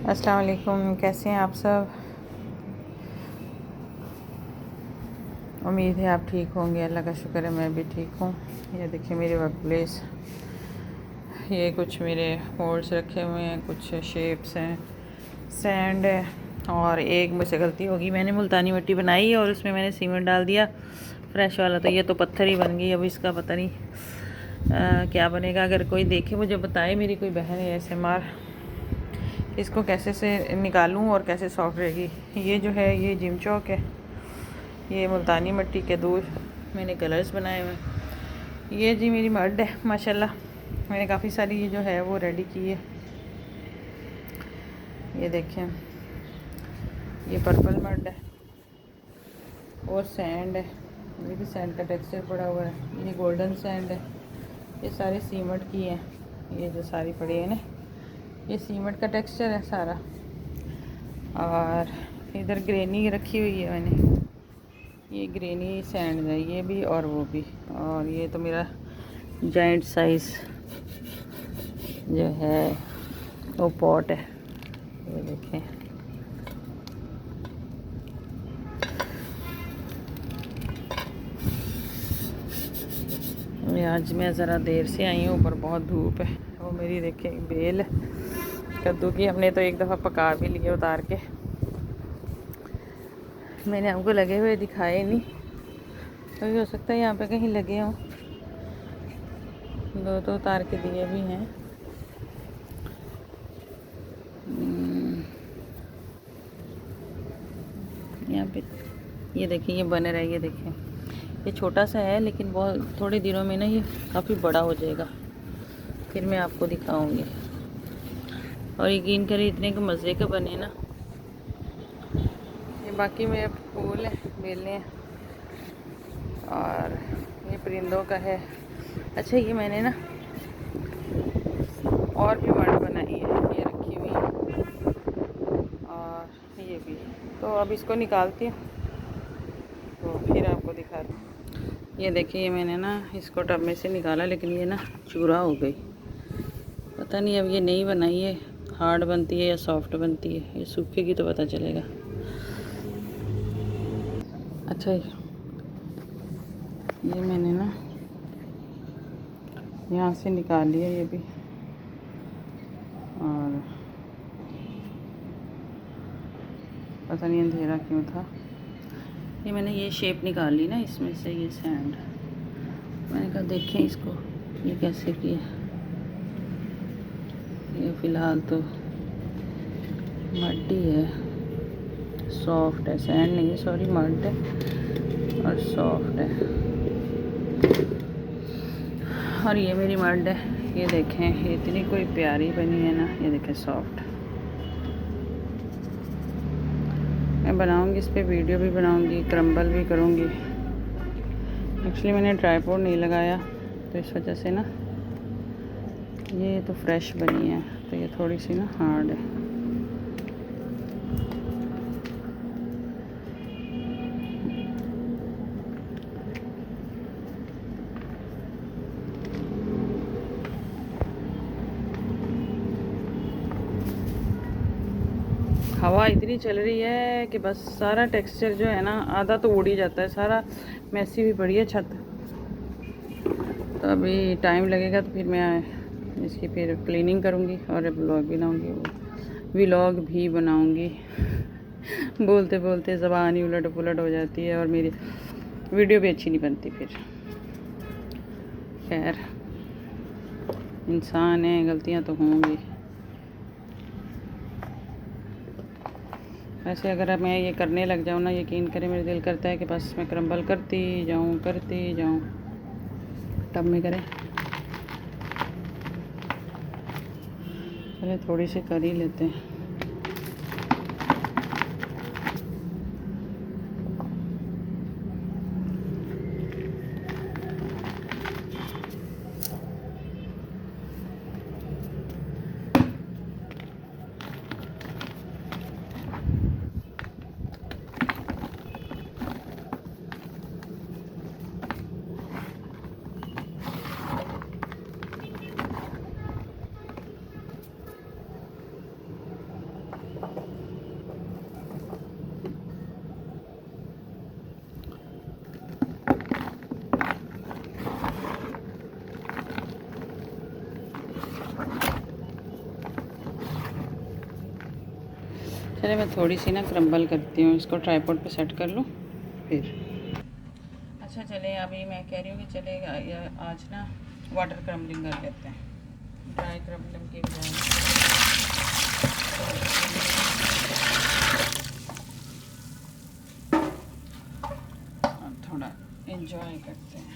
अस्सलाम वालेकुम, कैसे हैं आप सब। उम्मीद है आप ठीक होंगे। अल्लाह का शुक्र है मैं भी ठीक हूँ। ये देखिए मेरी वर्क प्लेस, ये कुछ मेरे मोल्ड्स रखे हुए हैं, कुछ शेप्स हैं, सैंड है। और एक मुझसे गलती होगी, मैंने मुल्तानी मिट्टी बनाई और उसमें मैंने सीमेंट डाल दिया फ्रेश वाला, तो ये तो पत्थर ही बन गई। अब इसका पता नहीं क्या बनेगा। अगर कोई देखे मुझे बताए, मेरी कोई बहन है ASMR, इसको कैसे से निकालूं और कैसे सॉफ्ट रहेगी। ये जो है ये जिम चौक है, ये मुल्तानी मिट्टी के दो मैंने कलर्स बनाए हुए हैं। ये जी मेरी मर्ड है माशाल्लाह, मैंने काफ़ी सारी ये जो है वो रेडी की है। ये देखें, ये पर्पल मर्ड है और सैंड है, ये भी सैंड का टेक्सचर पड़ा हुआ है। ये गोल्डन सैंड है, ये सारे सीमेंट की हैं। ये जो सारी पड़ी है ना, ये सीमेंट का टेक्सचर है सारा। और इधर ग्रेनी रखी हुई है मैंने, ये ग्रेनी सैंड है ये भी और वो भी। और ये तो मेरा जाइंट साइज जो है वो पॉट है, ये देखें। आज मैं ज़रा देर से आई हूँ, ऊपर बहुत धूप है। वो मेरी देखें बेल है कद्दू की, हमने तो एक दफ़ा पका भी लिए उतार के। मैंने आपको लगे हुए दिखाए नहीं, तो हो सकता है यहाँ पे कहीं लगे हों। दो तो उतार के दिए भी हैं। यहाँ पे ये देखिए, ये बने रहा है। ये देखिए, ये छोटा सा है लेकिन बहुत थोड़े दिनों में ना ये काफ़ी बड़ा हो जाएगा, फिर मैं आपको दिखाऊंगी। और यकीन करें इतने के मज़े के बने ना। ये बाकी मेरे फूल हैं, बेलें हैं। और ये परिंदों का है। अच्छा, ये मैंने ना और भी मर्ड बनाई है, ये रखी हुई है। और ये भी, तो अब इसको निकालती हूँ तो फिर आपको दिखाती हूँ। ये देखिए, ये मैंने ना इसको टब में से निकाला, लेकिन ये ना चूरा हो गई। पता नहीं अब ये नई बनाई है, हार्ड बनती है या सॉफ्ट बनती है, ये सूखेगी तो पता चलेगा। अच्छा, ये मैंने ना यहाँ से निकाल लिया ये भी। और पता नहीं अंधेरा क्यों था। ये मैंने ये शेप निकाल ली ना इसमें से, ये सैंड। मैंने कहा देखें इसको ये कैसे किया। ये फ़िलहाल तो मड्डी है, सॉफ्ट है, सैंड नहीं है, सॉरी मड है और सॉफ्ट है। और ये मेरी मड है, ये देखें, ये इतनी कोई प्यारी बनी है ना। ये देखें सॉफ्ट। मैं बनाऊंगी इस पे वीडियो भी बनाऊंगी, क्रम्बल भी करूंगी। एक्चुअली मैंने ट्राइपॉड नहीं लगाया तो इस वजह से ना ये तो फ्रेश बनी है, तो ये थोड़ी सी ना हार्ड है। हवा इतनी चल रही है कि बस सारा टेक्सचर जो है ना आधा तो उड़ ही जाता है, सारा मैसी भी पड़ी है छत। तो अभी टाइम लगेगा तो फिर मैं इसकी फिर क्लीनिंग करूँगी और व्लॉग भी बनाऊँगी। बोलते बोलते ज़बान ही उलट पुलट हो जाती है और मेरी वीडियो भी अच्छी नहीं बनती फिर। खैर, इंसान है, गलतियाँ तो होंगी। वैसे अगर मैं ये करने लग जाऊँ ना, यकीन करें मेरे दिल करता है कि बस मैं क्रम्बल करती जाऊँ। टब में करें, चले थोड़ी सी कर ही लेते हैं। चलिए मैं थोड़ी सी ना क्रम्बल करती हूँ, इसको ट्राइपॉड पे सेट कर लूँ फिर। अच्छा चले, अभी मैं कह रही हूँ कि चलेगा आज ना वाटर क्रम्बलिंग कर लेते हैं, ड्राई क्रम्बलिंग की बजाय। थोड़ा एंजॉय करते हैं।